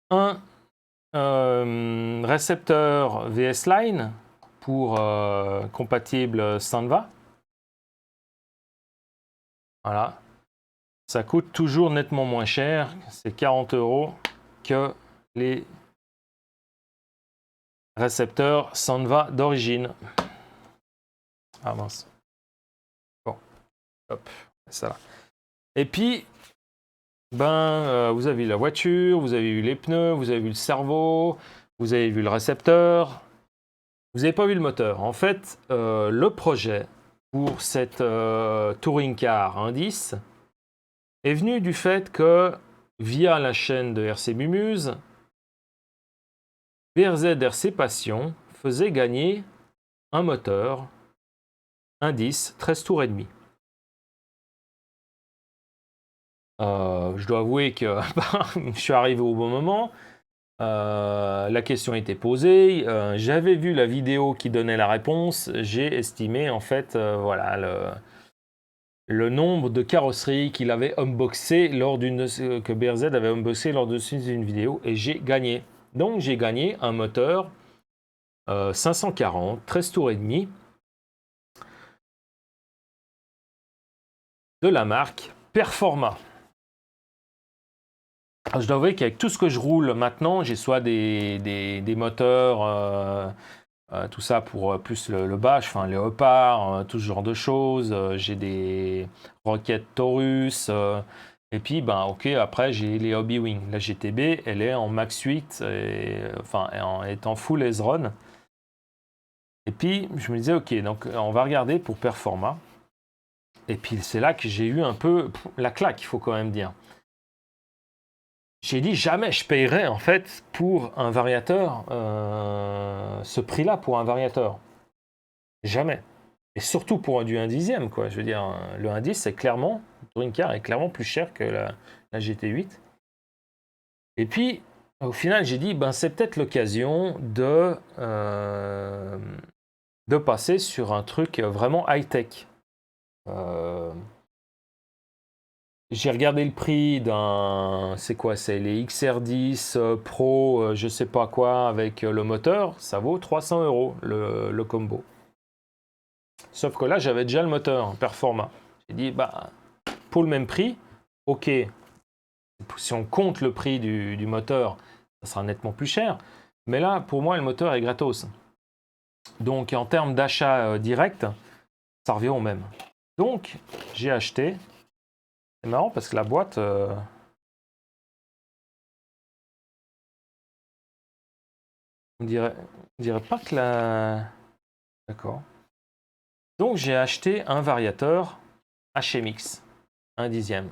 Un récepteur VS Line pour compatible Sanva. Voilà. Ça coûte toujours nettement moins cher. C'est 40 € que les récepteurs Sanva d'origine. Ah mince. Bon. Hop. Ça. Et puis, vous avez eu la voiture, vous avez eu les pneus, vous avez vu le cerveau, vous avez vu le récepteur. Vous n'avez pas vu le moteur. En fait, le projet pour cette Touring Car 1.10 est venu du fait que, via la chaîne de RC Mumuse, BRZ RC Passion faisait gagner un moteur 1.10 13 tours et demi. Je dois avouer que je suis arrivé au bon moment. La question était posée, j'avais vu la vidéo qui donnait la réponse, j'ai estimé en fait, voilà, le nombre de carrosseries qu'il avait unboxé que BRZ avait unboxé lors d'une vidéo, et j'ai gagné. Donc j'ai gagné un moteur 540, 13 tours et demi, de la marque Performa. Alors, je dois avouer qu'avec tout ce que je roule maintenant, j'ai soit des moteurs, tout ça pour plus le bash, enfin les Léopard, tout ce genre de choses. J'ai des Rocket Taurus. Et puis, ben, ok, après j'ai les Hobbywing. La GTB, elle est en Max 8, enfin, elle est en full Ezron. Et puis, je me disais, ok, donc on va regarder pour Performa. Et puis, c'est là que j'ai eu un peu la claque, il faut quand même dire. J'ai dit, jamais je payerais, en fait, pour un variateur, ce prix-là pour un variateur. Jamais. Et surtout pour du 1/10, quoi. Je veux dire, le 1/10, c'est clairement, le touring car est clairement plus cher que la GT8. Et puis, au final, j'ai dit, ben, c'est peut-être l'occasion de passer sur un truc vraiment high-tech. J'ai regardé le prix d'un... C'est quoi? C'est les XR10 Pro, je sais pas quoi, avec le moteur. Ça vaut 300 € le combo. Sauf que là, j'avais déjà le moteur Performa. J'ai dit, bah, pour le même prix, ok, si on compte le prix du moteur, ça sera nettement plus cher. Mais là, pour moi, le moteur est gratos. Donc, en termes d'achat direct, ça revient au même. Donc, j'ai acheté. C'est marrant parce que la boîte... on dirait pas que la... D'accord. Donc, j'ai acheté un variateur HMX, 1/10.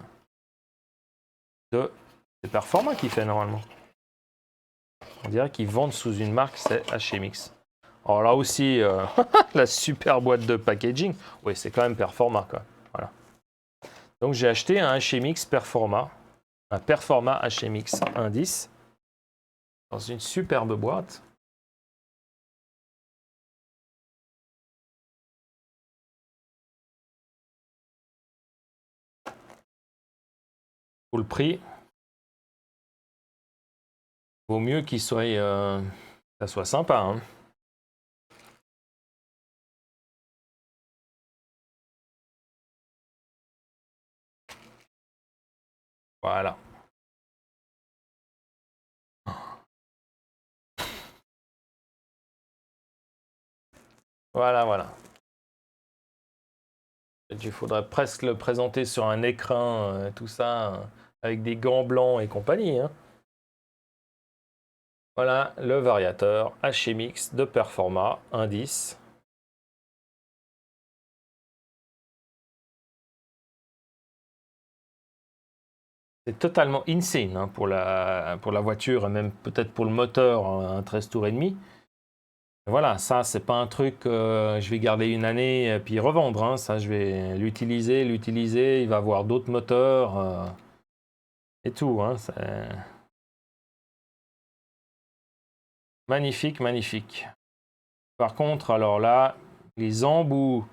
C'est Performa qui fait normalement. On dirait qu'ils vendent sous une marque, c'est HMX. Alors là aussi, la super boîte de packaging. Oui, c'est quand même Performa, quoi. Voilà. Donc j'ai acheté un HMX Performa, un Performa HMX 1/10 dans une superbe boîte. Pour le prix, vaut mieux qu'il soit, ça soit sympa, hein. Voilà. Voilà, voilà. Il faudrait presque le présenter sur un écran, tout ça, avec des gants blancs et compagnie, hein. Voilà le variateur HMX de Performa 1/10. C'est totalement insane, hein, pour la voiture et même peut-être pour le moteur, un 13 tours et demi. Voilà, ça c'est pas un truc que je vais garder une année et puis revendre, hein. Ça je vais l'utiliser, il va avoir d'autres moteurs et tout, hein. C'est magnifique, magnifique. Par contre, alors là, les embouts,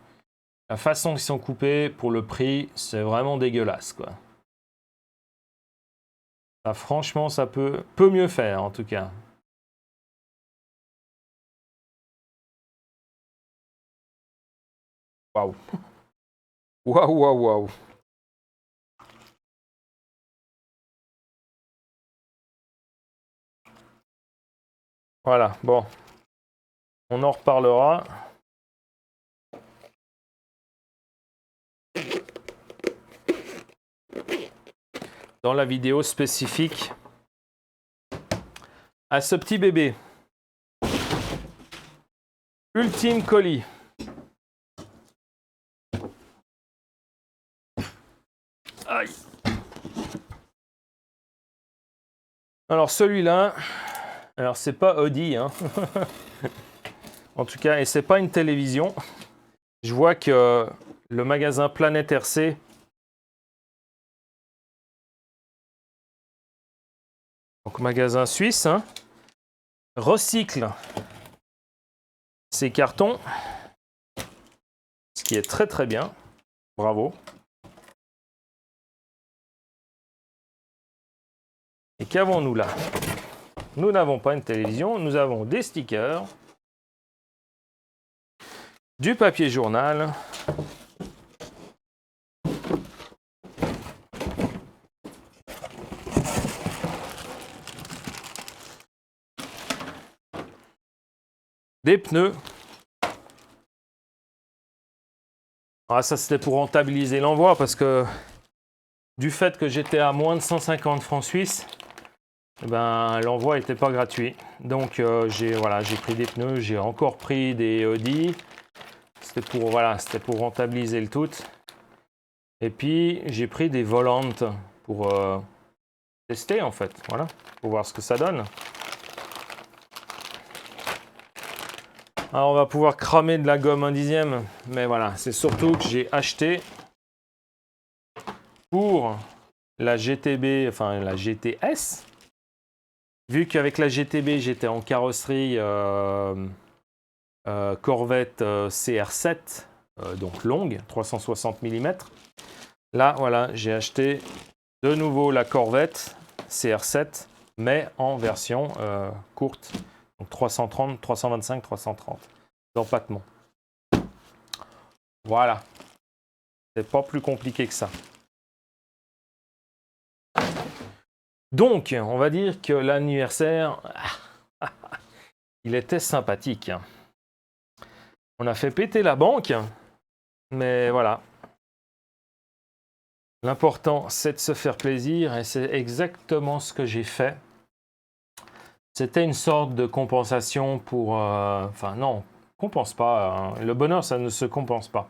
la façon qu'ils sont coupés pour le prix, c'est vraiment dégueulasse, quoi. Ça, franchement, ça peut mieux faire, en tout cas. Waouh. Waouh, waouh, waouh. Voilà, bon. On en reparlera. Dans la vidéo spécifique à ce petit bébé. Ultime colis. Aïe. Alors celui-là, alors c'est pas Audi, hein. En tout cas, et c'est pas une télévision. Je vois que le magasin Planète RC donc magasin suisse, hein, recycle ces cartons, ce qui est très très bien. Bravo. Et qu'avons-nous là? Nous n'avons pas une télévision, nous avons des stickers, du papier journal, des pneus. Ah, ça c'était pour rentabiliser l'envoi parce que du fait que j'étais à moins de 150 francs suisses, ben, l'envoi n'était pas gratuit. Donc j'ai pris des pneus, j'ai encore pris des Audi. C'était pour rentabiliser le tout. Et puis j'ai pris des volantes pour tester en fait, voilà, pour voir ce que ça donne. Alors on va pouvoir cramer de la gomme 1/10, mais voilà, c'est surtout que j'ai acheté pour la GTB, enfin la GTS. Vu qu'avec la GTB j'étais en carrosserie Corvette CR7, donc longue, 360 mm. Là voilà, j'ai acheté de nouveau la Corvette CR7, mais en version courte. Donc 330, 325, 330 d'empattement. Voilà. C'est pas plus compliqué que ça. Donc, on va dire que l'anniversaire, il était sympathique. On a fait péter la banque, mais voilà. L'important, c'est de se faire plaisir et c'est exactement ce que j'ai fait. C'était une sorte de compensation pour... enfin non, compense pas. Hein. Le bonheur, ça ne se compense pas.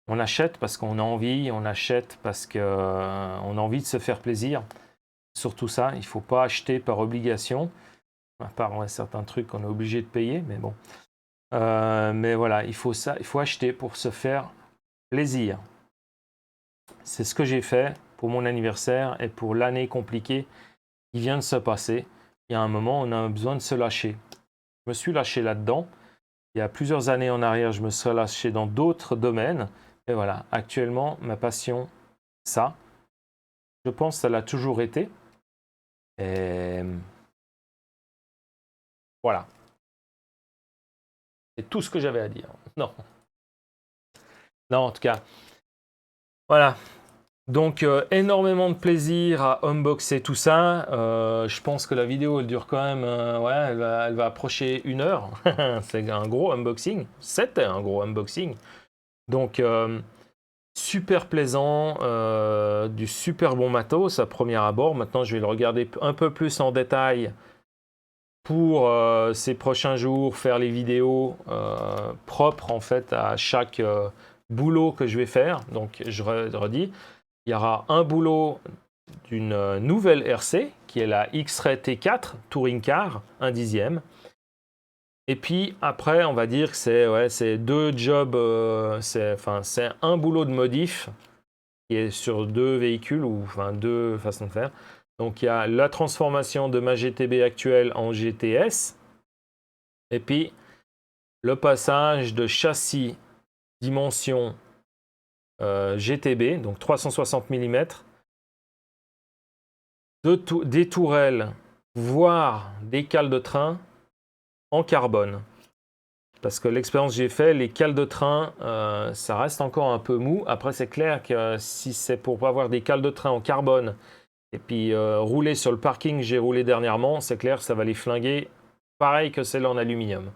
On achète parce qu'on a envie, on achète parce qu'on a envie de se faire plaisir. Surtout ça, il ne faut pas acheter par obligation. À part certains trucs qu'on est obligé de payer, mais bon. Mais voilà, il faut acheter pour se faire plaisir. C'est ce que j'ai fait pour mon anniversaire et pour l'année compliquée qui vient de se passer. Il y a un moment, on a besoin de se lâcher. Je me suis lâché là-dedans. Il y a plusieurs années en arrière, je me serais lâché dans d'autres domaines. Et voilà, actuellement, ma passion, ça. Je pense que ça l'a toujours été. Et voilà. C'est tout ce que j'avais à dire. Non. Non, en tout cas. Voilà. Donc, énormément de plaisir à unboxer tout ça. Je pense que la vidéo, elle dure quand même... elle va approcher 1 heure. C'est un gros unboxing. C'était un gros unboxing. Donc, super plaisant. Du super bon matos à premier abord. Maintenant, je vais le regarder un peu plus en détail pour ces prochains jours, faire les vidéos propres, en fait, à chaque boulot que je vais faire. Donc, je redis... Il y aura un boulot d'une nouvelle RC, qui est la X-Ray T4 Touring Car, 1/10. Et puis après, on va dire que c'est 2 jobs, c'est un boulot de modif qui est sur 2 véhicules, ou enfin 2 façons de faire. Donc il y a la transformation de ma GTB actuelle en GTS, et puis le passage de châssis dimension GTB, donc 360 mm, des tourelles, voire des cales de train en carbone. Parce que l'expérience que j'ai fait, les cales de train, ça reste encore un peu mou. Après, c'est clair que si c'est pour avoir des cales de train en carbone et puis rouler sur le parking que j'ai roulé dernièrement, c'est clair que ça va les flinguer pareil que celle en aluminium.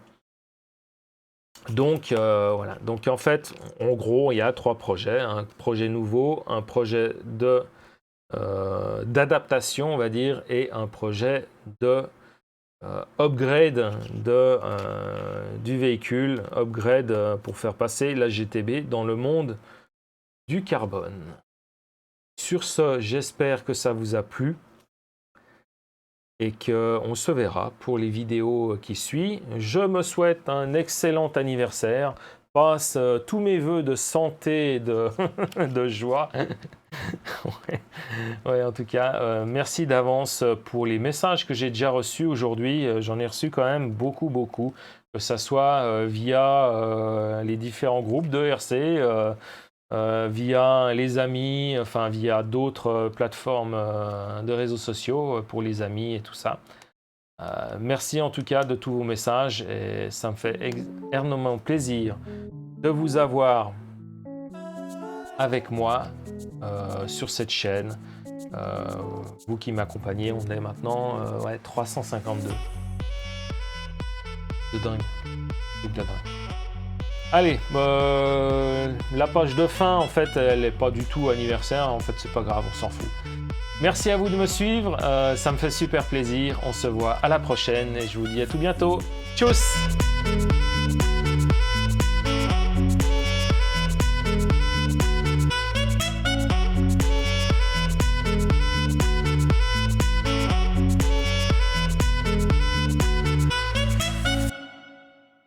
Donc voilà, donc en fait, en gros, il y a 3 projets. Un projet nouveau, un projet d'adaptation, on va dire, et un projet de upgrade du véhicule, upgrade pour faire passer la GTB dans le monde du carbone. Sur ce, j'espère que ça vous a plu et qu'on se verra pour les vidéos qui suivent. Je me souhaite un excellent anniversaire. Passe tous mes voeux de santé et de joie. Ouais, en tout cas, merci d'avance pour les messages que j'ai déjà reçus aujourd'hui. J'en ai reçu quand même beaucoup. Que ce soit via les différents groupes de RC, via les amis, enfin via d'autres plateformes de réseaux sociaux pour les amis et tout ça. Merci en tout cas de tous vos messages et ça me fait énormément plaisir de vous avoir avec moi sur cette chaîne. Vous qui m'accompagnez, on est maintenant 352. De dingue. C'est de la dingue. Allez, la page de fin, en fait, elle n'est pas du tout anniversaire. En fait, c'est pas grave, on s'en fout. Merci à vous de me suivre. Ça me fait super plaisir. On se voit à la prochaine et je vous dis à tout bientôt. Tchuss!